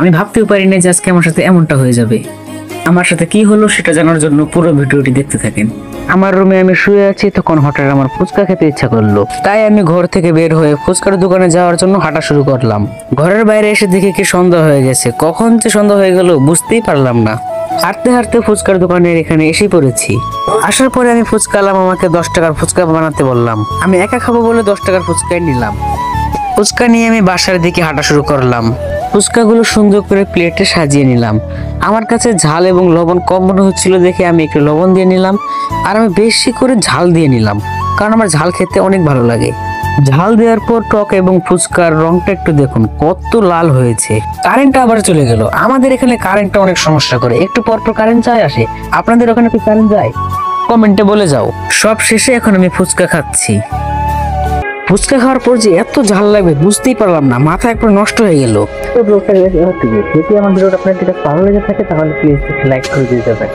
আমি ভাবতেও পারিনি যে আজকে আমার সাথে এমনটা হয়ে যাবে। আমার সাথে কি হলো সেটা জানার জন্য পুরো ভিডিওটি দেখতে থাকেন। আমার রুমে আমি শুয়ে আছি, তখন হঠাৎ আমার ফুচকা খেতে ইচ্ছা করলো। তাই আমি ঘর থেকে বের হয়ে ফুচকার দোকানে যাওয়ার জন্য হাঁটা শুরু করলাম। ঘরের বাইরে এসে দেখি কি সন্ধ্যা হয়ে গেছে। কখন যে সন্ধ্যা হয়ে গেল বুঝতেই পারলাম না। হাঁটতে হাঁটতে ফুচকার দোকানের এখানে এসে পড়েছি। আসার পরে আমি ফুচকা আলাম আমাকে 10 টাকার ফুচকা বানাতে বললাম। আমি একা খাবো বলে 10 টাকার ফুচকাই নিলাম। ফুচকা নিয়ে আমি বাসার দিকে হাঁটা শুরু করলাম। ফুচকাগুলো সুন্দর করে প্লেটে সাজিয়ে নিলাম। আমার কাছে ঝাল এবং লবণ কম মনে হচ্ছিল দেখে আমি একটু লবণ দিয়ে নিলাম, আর আমি বেশি করে ঝাল দিয়ে নিলাম, কারণ আমার ঝাল খেতে অনেক ভালো লাগে। ঝাল দেওয়ার পর টক এবং ফুচকার রংটা একটু দেখুন কত লাল হয়েছে। কারেন্টটা আবার চলে গেল। আমাদের এখানে কারেন্টটা অনেক সমস্যা করে, একটু পর পর কারেন্ট যায় আসে। আপনাদের ওখানে কি কারেন্ট যায়? কমেন্টে বলে যাও। সব শেষে এখন আমি ফুচকা খাচ্ছি। ফুচকা খাওয়ার পর যে এত ঝাল লাগবে বুঝতেই পারলাম না, মাথা একবার নষ্ট হয়ে গেল। তো যদি আমার ভিডিওটা আপনাদের কাছে ভালো লেগে থাকে তাহলে প্লিজ লাইক করে দিয়ে যাবেন।